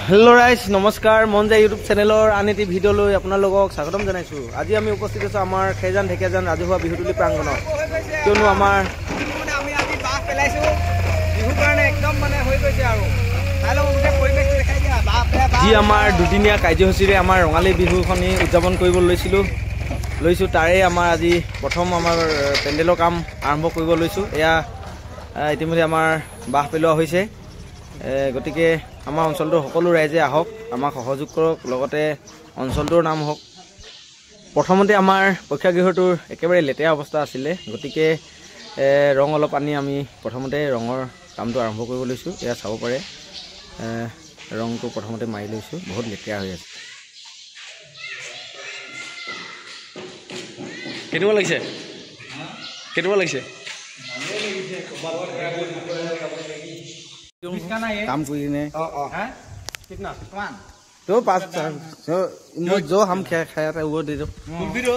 Hello rise नमस्कार मन जाय यूट्यूब चैनलर आन एटी भिडिओ लै आपनालोকক स्वागतम जानाइछु। आज आमी उपस्थित आছো आमार खेजान ढेकियाजान राजहुৱা बिहुतुली प्रांगणत। कियनो आमार আমি আজি বাহ পেলাইছো বিহু কাৰণে একদম মানে হৈ গৈছে আৰু ভালো মুখে পৰিবেশটো দেখাই দিয়া বাহ জি আমাৰ দুদিনীয়া কাৰ্যসূচীৰে আমাৰ ৰঙালী বিহুখনি উদযাপন কৰিব লৈছো তাৰে আমাৰ আজি প্ৰথম আমাৰ পেণ্ডেলৰ কাম আৰম্ভ কৰিব লৈছো। এয়া ইতিমধ্যে আমাৰ বাহ পেলোৱা হৈছে। গতিকে আমাৰ অঞ্চলটোৰ সকলো ৰাইজে আহক আমাক সহযোগ কৰক, লগতে অঞ্চলটোৰ নাম হওক। প্ৰথমতে আমাৰ পৰীক্ষাগৃহটোৰ একেবাৰে লেতেৰা অৱস্থা আছিলে, গতিকে ৰং অলপ আনি আমি প্ৰথমতে ৰঙৰ কামটো আৰম্ভ কৰিব লৈছোঁ। এয়া চাব পাৰে ৰংটো প্ৰথমতে মাৰি লৈছোঁ, বহুত লেতেৰা হৈ আছে। কেনেকুৱা লাগিছে? काम करीने कितना तो पास जो हम खाया था वो दे दो। कुल्फी दो,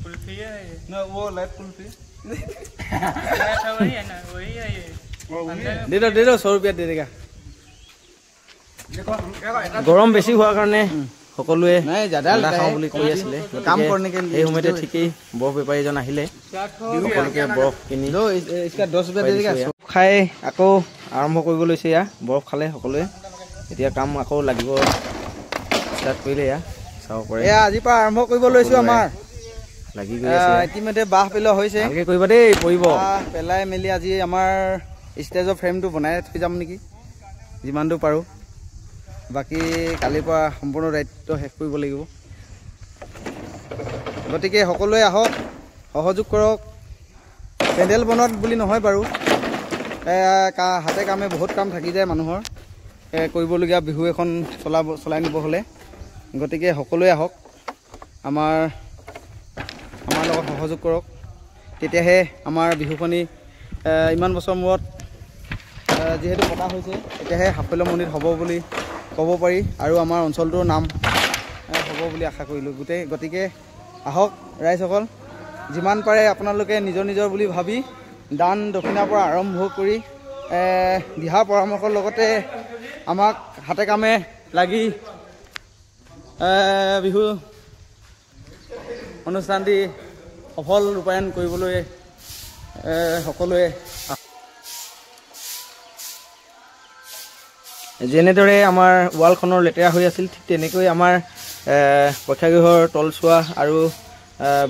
कुल्फी है ना, वो लाइट कुल्फी दे दो 100 रुपया दे देगा। गरम बेसी हुआ कारणे সকলোৱে ঠাণ্ডা খাওঁ বুলি কৈ আছিলে। কাম কৰনে के এই সময়তে ঠিকই বৰফ বেপাৰী জন আহিলে, সকলোকে বৰফ কিনি লো इसका 10 रुपया दे देगा। খাই আকৌ আৰম্ভ কৰিব লৈছে। ইয়া বৰফ খালে সকলোৱে, এতিয়া কাম আকৌ লাগিব ষ্টাৰ্ট কৰিলে। ইয়া চাব পাৰে এয়া আজি পৰা আৰম্ভ কৰিব লৈছো। আমাৰ লাগি গৈ আছে, ইতিমধ্যে বাহ পেলোৱা হৈছে। ভালকে কৰিবা দেই, পৰিব পেলাই মেলি আজি আমাৰ ষ্টেজৰ ফ্ৰেমটো বনাই থৈ যাম নেকি যিমানটো পাৰো। বাকি কালিৰ পৰা সম্পূৰ্ণ দায়িত্ব শেষ কৰিব লাগিব। গতিকে সকলোৱে আহক, সহযোগ কৰক। পেণ্ডেল বনোৱাত বুলি নহয় বাৰু, হাতে কামে বহুত কাম থাকি যায় মানুহৰ কৰিবলগীয়া বিহু এখন চলাই নিব হ'লে। গতিকে সকলোৱে আহক, আমাৰ লগত সহযোগ কৰক, তেতিয়াহে আমাৰ বিহুখনি ইমান বছৰ মূৰত যিহেতু পতা হৈছে তেতিয়াহে সাফল্যমণ্ডিত হ'ব বুলি ক'ব পাৰি, আৰু আমাৰ অঞ্চলটোৰ নাম হ'ব বুলি আশা কৰিলোঁ। গতিকে আহক ৰাইজসকল, যিমান পাৰে আপোনালোকে নিজৰ বুলি ভাবি দান দক্ষিণাৰ পৰা আৰম্ভ কৰি দিহা পৰামৰ্শৰ লগতে আমাক হাতে কামে লাগি বিহু অনুষ্ঠানটি সফল ৰূপায়ণ কৰিবলৈ সকলোৱে যেনেদৰে আমাৰ ৱালখনৰ লেতেৰা হৈ আছিল, ঠিক তেনেকৈ আমাৰ পৰীক্ষাগৃহৰ তলচোৱা আৰু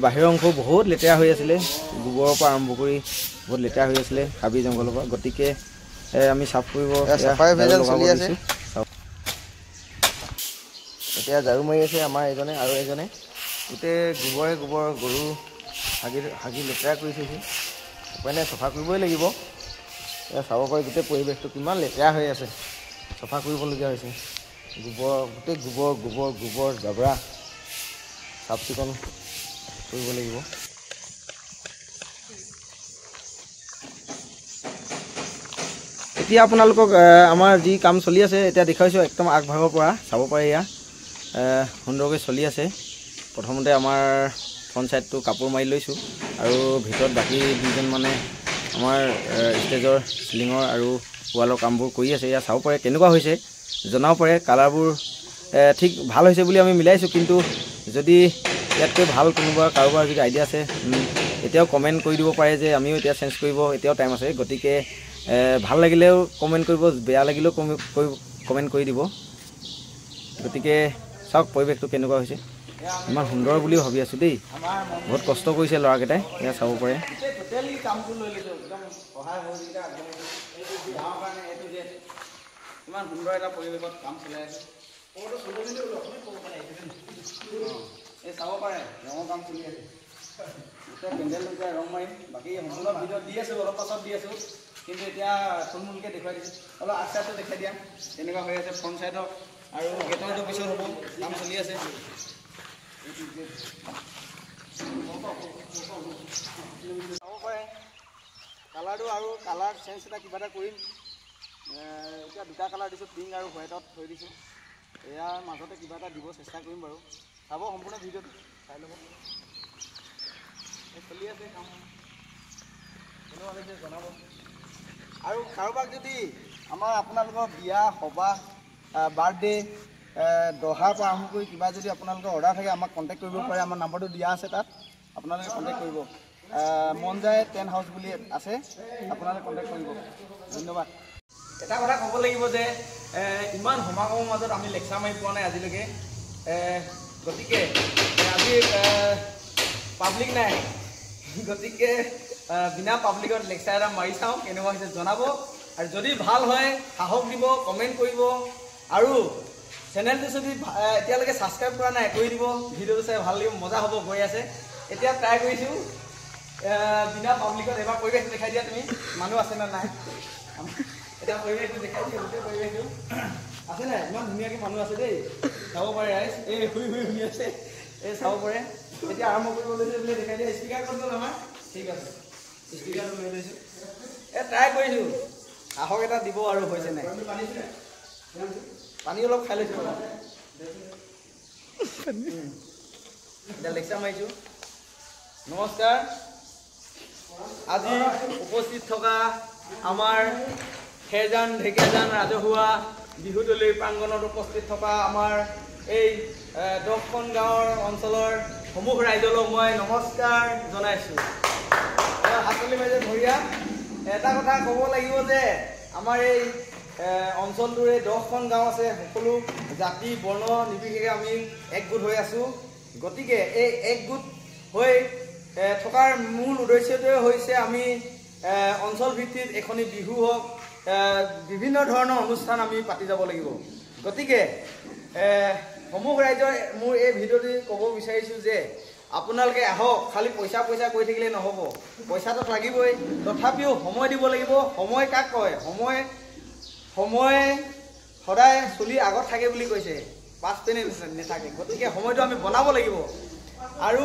বাহিৰৰ অংশ বহুত লেতেৰা হৈ আছিলে। গোবৰৰ পৰা আৰম্ভ কৰি বহুত লেতেৰা হৈ আছিলে, হাবি জংঘলৰ পৰা। গতিকে আমি চাফ কৰিব এতিয়া ঝাৰু মাৰি আছে আমাৰ এজনে আৰু এজনে। গোটেই গোবৰ গৰু হাগি লেতেৰা কৰিছে। উপায় নাই, চফা কৰিবই লাগিব। চাব পাৰি গোটেই পৰিৱেশটো কিমান লেতেৰা হৈ আছে, চফা কৰিবলগীয়া হৈছে। গোটেই গোবৰ জাবৰা চাফ চিকুণ কৰিব লাগিব। এতিয়া আপোনালোকক আমাৰ যি কাম চলি আছে এতিয়া দেখুৱাইছোঁ, একদম আগভাগৰ পৰা চাব পাৰে। এয়া সুন্দৰকৈ চলি আছে। প্ৰথমতে আমাৰ ফ্ৰণ্ট ছাইডটো কাপোৰ মাৰি লৈছোঁ, আৰু ভিতৰত বাকী দুজন মানে আমাৰ ষ্টেজৰ চিলিঙৰ আৰু ৱালৰ কামবোৰ কৰি আছে। এয়া চাব পাৰে কেনেকুৱা হৈছে, জনাব পাৰে। কালাৰবোৰ ঠিক ভাল হৈছে বুলি আমি মিলাইছোঁ, কিন্তু যদি ইয়াতকৈ ভাল কোনোবা কাৰোবাৰ যদি আইডিয়া আছে এতিয়াও কমেণ্ট কৰি দিব পাৰে যে আমিও এতিয়া চেঞ্জ কৰিব, এতিয়াও টাইম আছে। গতিকে ভাল লাগিলেও কমেণ্ট কৰিব, বেয়া লাগিলেও কমেণ্ট কৰি দিব। গতিকে চাওক পৰিৱেশটো কেনেকুৱা হৈছে, ইমান সুন্দৰ বুলিও ভাবি আছোঁ দেই। বহুত কষ্ট কৰিছে ল'ৰাকেইটাই, এয়া চাব পাৰে। ইমান সুন্দৰ এটা পৰিৱেশত কাম চলাই আছে। এই চাব পাৰে ৰঙৰ কাম চলি আছে। গোটেই পেণ্ডেল ৰং মাৰিম, বাকী সম্পূৰ্ণ ভিডিঅ' দি আছোঁ, অলপ পাছত দি আছোঁ, কিন্তু এতিয়া থুলমূলকৈ দেখুৱাই দিছোঁ। অলপ আগ চাইডটো দেখাই দিয়া তেনেকুৱা হৈ আছে। ফ্ৰণ্ট ছাইডৰ আৰু গেটৰটো পিছত হ'ব, কাম চলি আছে। চাব পাৰে কালাৰটো, আৰু কালাৰ চেঞ্জ এটা কিবা এটা কৰিম। এতিয়া দুটা কালাৰ দিছোঁ, পিংক আৰু হোৱাইটত থৈ দিছোঁ। এয়াৰ মাজতে কিবা এটা দিব চেষ্টা কৰিম বাৰু। চাব সম্পূৰ্ণ ভিডিঅ'টো চাই ল'ব। চলি আছে কাম, কেনেকুৱা হৈছে জনাব। আৰু কাৰোবাক যদি আমাৰ আপোনালোকৰ বিয়া সবাহ বাৰ্থডে দহাৰ পৰা আৰম্ভ কৰি কিবা যদি আপোনালোকৰ অৰ্ডাৰ থাকে আমাক কণ্টেক্ট কৰিব পাৰে। আমাৰ নাম্বাৰটো দিয়া আছে তাত, আপোনালোকে কণ্টেক্ট কৰিব। মন যায় টেণ্ট হাউচ বুলি আছে, আপোনালোকে কণ্টেক্ট কৰিব। ধন্যবাদ। এটা কথা ক'ব লাগিব যে ইমান সমাগমৰ মাজত আমি লেকচাৰ মাৰি পোৱা নাই আজিলৈকে, গতিকে আজি পাব্লিক নাই, গতিকে বিনা পাব্লিকত লেকচাৰ এটা মাৰি চাওঁ, কেনেকুৱা হৈছে জনাব। আৰু যদি ভাল হয় সাহস দিব, কমেণ্ট কৰিব। আৰু চেনেলটো যদি এতিয়ালৈকে ছাবস্ক্ৰাইব কৰা নাই কৰি দিব। ভিডিঅ'টো চাই ভাল লাগিব, মজা হ'ব, গৈ আছে। এতিয়া ট্ৰাই কৰিছোঁ বিনা পাব্লিকত। এবাৰ পৰিৱেশটো দেখাই দিয়া তুমি, মানুহ আছে নে নাই। এতিয়া পৰিৱেশটো দেখাই দিয়া, গোটেই পৰিৱেশটো আছে নাই, ইমান ধুনীয়াকৈ মানুহ আছে দেই, চাব পাৰে। ৰাইজ এই শুই আছে, এই চাব পাৰে। এতিয়া আৰম্ভ কৰিব লৈছে বুলি দেখাই দিয়া। স্পীকাৰ কৰি দিওঁ আমাৰ, ঠিক আছে, স্পীকাৰটো লৈ লৈছোঁ। ট্ৰাই কৰিছোঁ, সাহস এটা দিব আৰু হৈছে নাই। পানী অলপ খাই লৈছোঁ, এতিয়া লেকচাৰ মাৰিছোঁ। নমস্কাৰ। আজি উপস্থিত থকা আমাৰ খেৰজান ঢেকীয়াজান ৰাজহুৱা বিহুতলী প্ৰাংগণত উপস্থিত থকা আমাৰ এই 10খন গাঁৱৰ অঞ্চলৰ সমূহ ৰাইজলৈ মই নমস্কাৰ জনাইছোঁ। হাতলি মাৰিছে ভৰিয়া। এটা কথা ক'ব লাগিব যে আমাৰ এই অঞ্চলটোৰে 10খন গাঁও আছে, সকলো জাতি বৰ্ণ নিৰ্বিশেষে আমি একগোট হৈ আছোঁ। গতিকে এই একগোট হৈ থকাৰ মূল উদ্দেশ্যটোৱে হৈছে আমি অঞ্চল ভিত্তিত এখনি বিহু হওক, বিভিন্ন ধৰণৰ অনুষ্ঠান আমি পাতি যাব লাগিব। গতিকে সমূহ ৰাইজৰ মোৰ এই ভিডিঅ'টি ক'ব বিচাৰিছোঁ যে আপোনালোকে আহক, খালি পইচা কৰি থাকিলে নহ'ব, পইচাটো লাগিবই, তথাপিও সময় দিব লাগিব। সময় কাক কয়? সময় সদায় চলি আগত থাকে বুলি কৈছে, পাছ পেনে নাথাকে। গতিকে সময়টো আমি বনাব লাগিব আৰু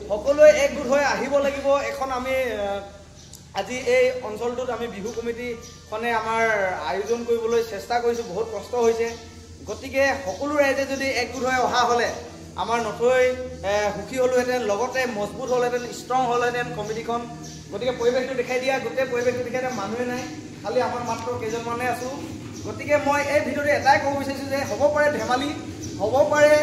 সকলোৱে একগোট হৈ আহিব লাগিব। এখন আমি আজি এই অঞ্চলটোত আমি বিহু কমিটিখনে আমাৰ আয়োজন কৰিবলৈ চেষ্টা কৰিছোঁ, বহুত কষ্ট হৈছে। গতিকে সকলো ৰাইজে যদি একগোট হৈ অহা হ'লে আমাৰ নথৈ সুখী হ'লোহেঁতেন, লগতে মজবুত হ'লহেঁতেন, ষ্ট্ৰং হ'লহেঁতেন কমিটিখন। গতিকে পৰিৱেশটো দেখাই দিয়া, গোটেই পৰিৱেশটো দেখাই দিয়া, মানুহে নাই, খালি আমাৰ মাত্ৰ কেইজনমানে আছোঁ। গতিকে মই এই ভিডিঅ'টো এটাই ক'ব বিচাৰিছোঁ যে হ'ব পাৰে ধেমালি, হ'ব পাৰে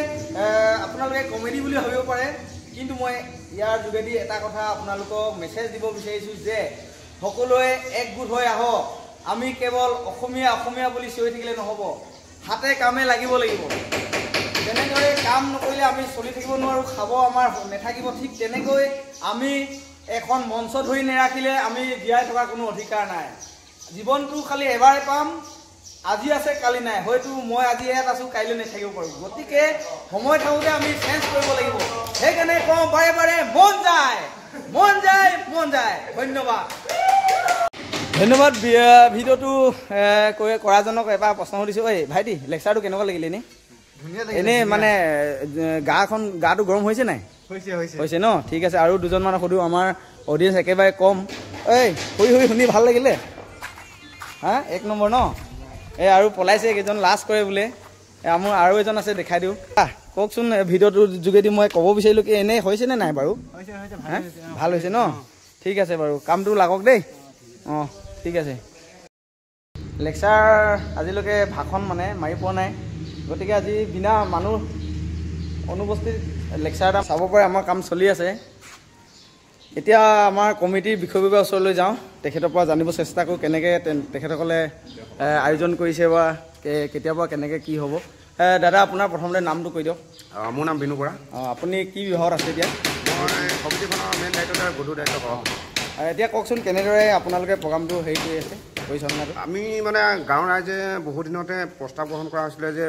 আপোনালোকে কমেডি বুলি ভাবিব পাৰে, কিন্তু মই ইয়াৰ যোগেদি এটা কথা আপোনালোকক মেছেজ দিব বিচাৰিছোঁ যে সকলোৱে একগোট হৈ আহক। আমি কেৱল অসমীয়া বুলি চিঞৰি থাকিলে নহ'ব, হাতে কামে লাগিব লাগিব। যেনেদৰে কাম নকৰিলে আমি চলি থাকিব নোৱাৰোঁ, খাব আমাৰ নাথাকিব, ঠিক তেনেকৈ আমি এখন মঞ্চ ধৰি নাৰাখিলে আমি জীয়াই থকাৰ কোনো অধিকাৰ নাই। জীৱনটো খালি এবাৰে পাম, আজি আছে কালি নাই। হয়তো মই আজি ইয়াত আছোঁ, কাইলৈ নাথাকিব পাৰোঁ। গতিকে সময় থাকোঁতে আমি চেঞ্জ কৰিব লাগিব। সেইকাৰণে কওঁ বাৰে বাৰে, মন যায়। ধন্যবাদ। ভিডিঅ'টো কৰাজনক এবাৰ প্ৰশ্ন সুধিছোঁ। ঐ ভাইটি, লেকচাৰটো কেনেকুৱা লাগিলে এনেই? এনেই মানে গাটো গৰম হৈছে নাই? হৈছে ন? ঠিক আছে। আৰু দুজনমানক সুধোঁ, আমাৰ অডিয়েঞ্চ একেবাৰে কম। শুনি ভাল লাগিলে? হা, 1 নম্বৰ ন? আৰু পলাইছে কেইজন, লাজ কৰে বোলে। মোৰ আৰু এজন আছে, দেখাই দিওঁ। কওকচোন, ভিডিঅ'টোৰ যোগেদি মই ক'ব বিচাৰিলোঁ কি এনেই হৈছেনে নাই বাৰু? ভাল হৈছে ন? ঠিক আছে বাৰু, কামটো লাগক দেই। অঁ ঠিক আছে। লেকচাৰ আজিলৈকে ভাষণ মানে মাৰি পোৱা নাই, গতিকে আজি বিনা মানুহ অনুপস্থিত লেকচাৰ এটা চাব পাৰে। আমাৰ কাম চলি আছে। এতিয়া আমাৰ কমিটিৰ বিষয়ববীয়াৰ ওচৰলৈ যাওঁ, তেখেতৰ পৰা জানিব চেষ্টা কৰোঁ কেনেকৈ তেখেতসকলে আয়োজন কৰিছে বা কেতিয়াৰ পৰা কেনেকৈ কি হ'ব। দাদা, আপোনাৰ প্ৰথমতে নামটো কৈ দিয়ক। মোৰ নাম বিনু বৰা। আপুনি কি বিভাগত আছে এতিয়া? মই কমিটিখনৰ মেইন দায়িত্ব গধুৰ দায়িত্ব পাওঁ। এতিয়া কওকচোন, কেনেদৰে আপোনালোকে প্ৰগ্ৰামটো হেৰি কৰি আছে, পৰিচালনাটো? আমি মানে গাঁৱৰ ৰাইজে বহু দিনতে প্ৰস্তাৱ গ্ৰহণ কৰা হৈছিলে যে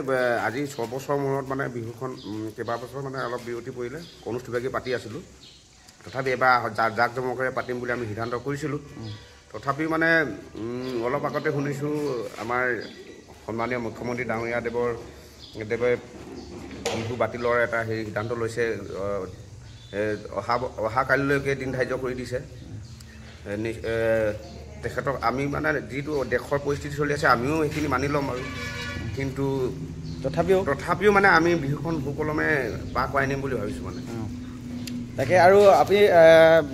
আজি 6 বছৰৰ মূৰত মানে বিহুখন কেইবাবছৰ মানে অলপ বিৰতি পৰিলে, অনুষ্ঠিতভাৱে পাতি আছিলোঁ। তথাপি এবাৰ জাক জমকেৰে পাতিম বুলি আমি সিদ্ধান্ত কৰিছিলোঁ। তথাপিও মানে অলপ আগতে শুনিছোঁ আমাৰ সন্মানীয় মুখ্যমন্ত্ৰী ডাঙৰীয়া দেৱে বিহু বাতিলৰ এটা সিদ্ধান্ত লৈছে। অহা কালিলৈকে দিন ধাৰ্য কৰি দিছে। তেখেতক আমি মানে যিটো দেশৰ পৰিস্থিতি চলি আছে আমিও সেইখিনি মানি ল'ম আৰু, কিন্তু তথাপিও মানে আমি বিহুখন সুকলমে পাৰ কৰাই নিম বুলি ভাবিছোঁ মানে। তাকে। আৰু আপুনি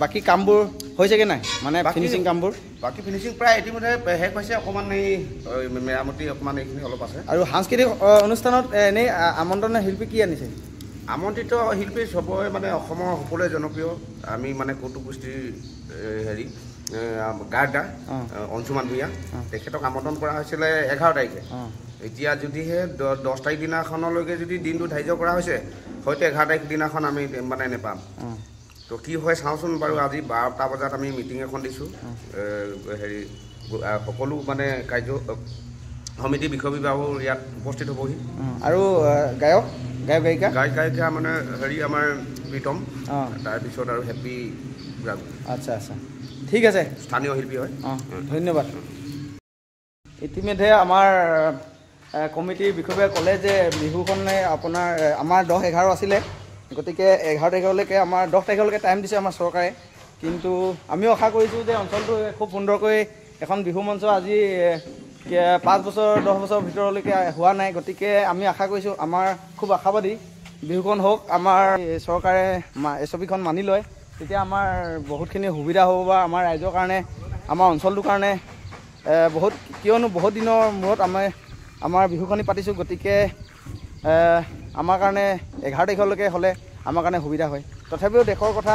বাকী কামবোৰ হৈছেগৈ নাই মানে ফিনিচিং কামবোৰ? বাকী ফিনিচিং প্ৰায় ইতিমধ্যে শেষ হৈছে, অকণমান এই মেৰামতি অকণমান এইখিনি অলপ আছে। আৰু সাংস্কৃতিক অনুষ্ঠানত এনেই আমন্ত্ৰণ শিল্পী কি আনিছে? আমন্ত্ৰিত শিল্পী চবৰে মানে অসমৰ সকলোৱে জনপ্ৰিয়। আমি মানে কৌতুক গোষ্ঠীৰ হেৰি গায়ক অঞ্চুমান ভূঞা, তেখেতক আমন্ত্ৰণ কৰা হৈছিলে 11 তাৰিখে। এতিয়া যদিহে 10 তাৰিখ দিনাখনলৈকে যদি দিনটো ধাৰ্য কৰা হৈছে, হয়তো 11 তাৰিখ দিনাখন আমি মানে নেপাম। তো কি হয় চাওঁচোন বাৰু। আজি 12টা বজাত আমি মিটিং এখন দিছোঁ, হেৰি সকলো মানে কাৰ্য সমিতি বিষয় বিভাগো ইয়াত উপস্থিত হ'বহি। আৰু গায়ক গায়িকা মানে হেৰি আমাৰ প্ৰীতম, তাৰপিছত আৰু হেপী। আচ্ছা আচ্ছা, ঠিক আছে, স্থানীয় শিল্পী হয়। ধন্যবাদ। ইতিমধ্যে আমাৰ কমিটিৰ বিষয়ে ক'লে যে বিহুখনে আপোনাৰ আমাৰ 10-11 আছিলে, গতিকে 11 তাৰিখলৈকে আমাৰ 10 তাৰিখলৈকে টাইম দিছে আমাৰ চৰকাৰে। কিন্তু আমিও আশা কৰিছোঁ যে অঞ্চলটো খুব সুন্দৰকৈ এখন বিহু মঞ্চ আজি 5 বছৰ 10 বছৰৰ ভিতৰলৈকে হোৱা নাই। গতিকে আমি আশা কৰিছোঁ, আমাৰ খুব আশাবাদী বিহুখন হওক, আমাৰ চৰকাৰে ছবিখন মানি লয়, তেতিয়া আমাৰ বহুতখিনি সুবিধা হ'ব বা আমাৰ ৰাইজৰ কাৰণে, আমাৰ অঞ্চলটোৰ কাৰণে কিয়নো বহুত দিনৰ মূৰত আমাৰ বিহুখনি পাতিছোঁ। গতিকে আমাৰ কাৰণে 11 তাৰিখলৈকে হ'লে আমাৰ কাৰণে সুবিধা হয়। তথাপিও দেশৰ কথা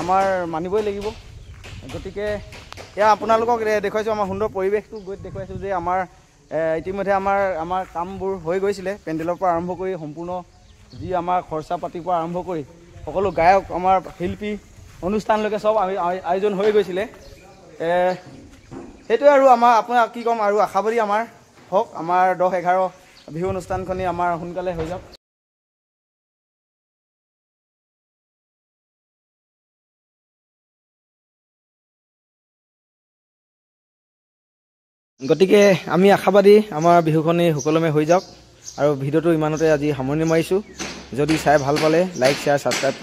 আমাৰ মানিবই লাগিব। গতিকে এয়া আপোনালোকক দেখুৱাইছোঁ, আমাৰ সুন্দৰ পৰিৱেশটো দেখুৱাইছোঁ যে আমাৰ ইতিমধ্যে আমাৰ কামবোৰ হৈ গৈছিলে, পেণ্ডেলৰ পৰা আৰম্ভ কৰি সম্পূৰ্ণ যি আমাৰ খৰচা পাতিৰ পৰা আৰম্ভ কৰি সকলো গায়ক, আমাৰ শিল্পী, অনুষ্ঠানলৈকে চব আয়োজন হৈ গৈছিলে। সেইটোৱে আৰু আপোনাক কি ক'ম, আৰু আশাবাদী আমাৰ হওক, আমাৰ 10-11 বিহু অনুষ্ঠানখনি আমাৰ সোনকালে হৈ যাওক। গতিকে আমি আশাবাদী আমাৰ বিহুখনি সুকলমে হৈ যাওক। আৰু ভিডিঅ'টো ইমানতে আজি সামৰণি মাৰিছোঁ। যদি চাই ভাল পালে লাইক, শ্বেয়াৰ, ছাবস্ক্ৰাইব